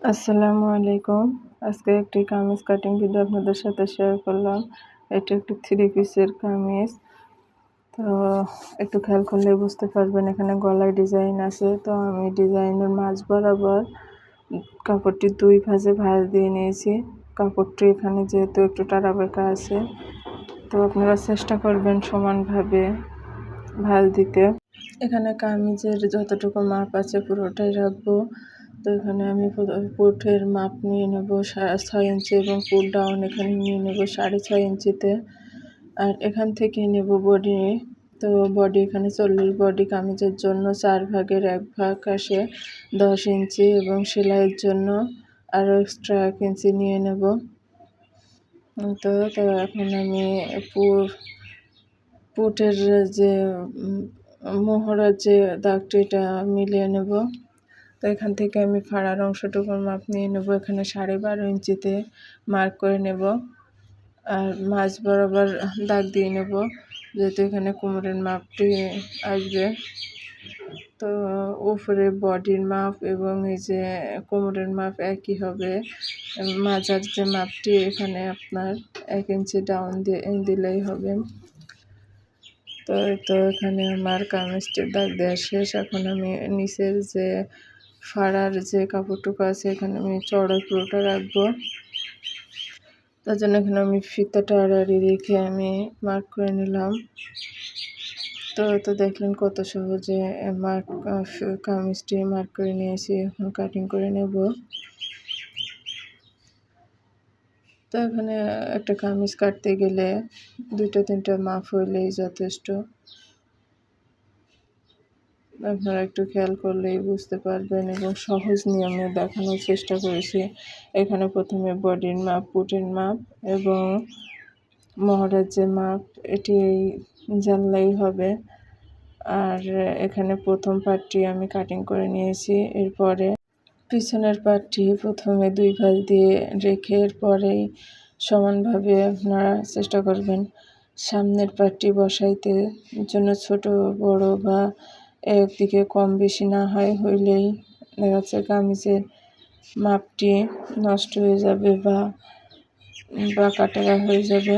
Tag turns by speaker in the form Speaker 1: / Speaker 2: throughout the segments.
Speaker 1: আসসালামু আলাইকুম। আজকে একটি কামিজ কাটিং ভিডিও আপনাদের সাথে শেয়ার করলাম। এটা একটি 3 পিসের কামিজ। তো একটু খেয়াল করলে বুঝতে পারবেন এখানে গলায় ডিজাইন আছে। তো আমি ডিজাইনের মাঝ বরাবর কাপড়টি 2 ভাঁজে ভাঁজ দিয়ে নিয়েছি। কাপড়টি এখানে যেহেতু একটু টানা বেঁকা আছে, তো আপনারা চেষ্টা করবেন সমানভাবে ভাঁজ দিতে। এখানে কামিজের যতটুকু মাপ আছে পুরোটাই রাখবো। তো এখানে আমি পুটের মাপ নিয়ে নেব 6.5 ইঞ্চি এবং পুট ডাউন এখানে নিয়ে নেব 6.5 ইঞ্চিতে। আর এখান থেকে নেব বডি। তো বডি এখানে 40 বডি কামিজের জন্য 4 ভাগের 1 ভাগ আসে 10 ইঞ্চি এবং সেলাইয়ের জন্য আরও এক্সট্রা 1 ইঞ্চি নিয়ে নেব। তো এখন আমি পুটের যে মোহরার যে দাগটি এটা মিলিয়ে নেব। তো এখান থেকে আমি ফাড়ার অংশটুকুর মাপ নিয়ে নেব। এখানে 12.5 ইঞ্চিতে মার্ক করে নেব আর মাঝ বরাবর দাগ দিয়ে নেব, যেহেতু এখানে কোমরের মাপটি আসবে। তো উপরে বডির মাপ এবং এই যে কোমরের মাপ একই হবে। মাজার যে মাপটি এখানে আপনার 1 ইঞ্চি ডাউন দিলেই হবে। তো এখানে আমার কামিজটির দাগ দেওয়া শেষ। এখন আমি নিচের যে ফাড়ার যে কাপড়টুকু আছে এখানে আমি চওড়া পুরোটা রাখবো। তার জন্য এখানে আমি ফিতাটা আড়াআড়ি রেখে আমি মার্ক করে নিলাম। তো দেখলেন কত সহজে কামিজটি মার্ক করে নিয়েছি। এখন কাটিং করে নেব। তো এখানে একটা কামিজ কাটতে গেলে 2-3টা মাপ হইলেই যথেষ্ট। আপনারা একটু খেয়াল করলেই বুঝতে পারবেন এবং সহজ নিয়মে দেখানোর চেষ্টা করেছি। এখানে প্রথমে বডির মাপ, পুটের মাপ এবং মহড়ার যে মাপ এটি জানলেই হবে। আর এখানে প্রথম পার্টটি আমি কাটিং করে নিয়েছি। এরপরে পিছনের পার্টটি প্রথমে 2 ভাঁজ দিয়ে রেখে এরপরেই সমানভাবে আপনারা চেষ্টা করবেন সামনের পার্টটি বসাইতে, জন্য ছোট বড় বা একদিকে কম বেশি না হইলেই দেখা যাচ্ছে কামিজের মাপটি নষ্ট হয়ে যাবে বা কাটা হয়ে যাবে।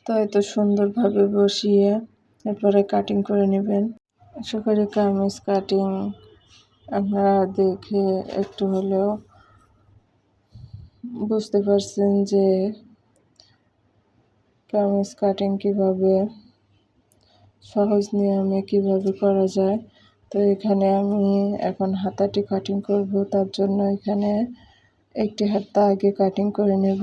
Speaker 1: তো এত সুন্দরভাবে বসিয়ে এরপরে কাটিং করে নেবেন। আশা করি কামিজ কাটিং আপনারা দেখে একটু হলেও বুঝতে পারছেন যে কামিজ কাটিং কিভাবে সহজ নিয়মে কিভাবে করা যায়। তো এখানে আমি এখন হাতাটি কাটিং করব। তার জন্য এখানে একটি হাতা আগে কাটিং করে নেব।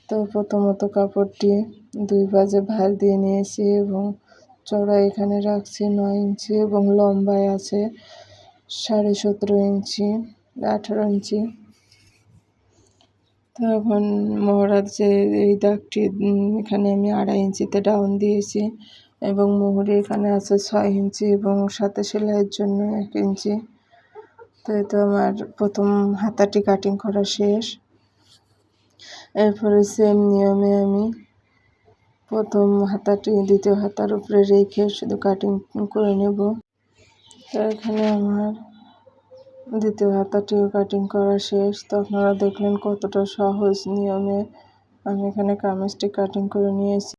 Speaker 1: তো প্রথমত কাপড়টি 2 ভাঁজে ভাঁজ দিয়ে নিয়েছি এবং চওড়া এখানে রাখছি 9 ইঞ্চি এবং লম্বায় আছে 17.5 ইঞ্চি 18 ইঞ্চি। তো এখন মোহরার যে এই দাগটি এখানে আমি 2.5 ইঞ্চিতে ডাউন দিয়েছি এবং মোহরে এখানে আছে 6 ইঞ্চি এবং সাথে সেলাইয়ের জন্য 1 ইঞ্চি। তো এটা আমার প্রথম হাতাটি কাটিং করা শেষ। এরপরে সেম নিয়মে আমি প্রথম হাতাটি দ্বিতীয় হাতার উপরে রেখে শুধু কাটিং করে নেব। তো এখানে আমার দ্বিতীয় হাতাটিও কাটিং করা শেষ। তো আপনারা দেখলেন কতটা সহজ নিয়মে আমি এখানে কামিজটি কাটিং করে নিয়েছি।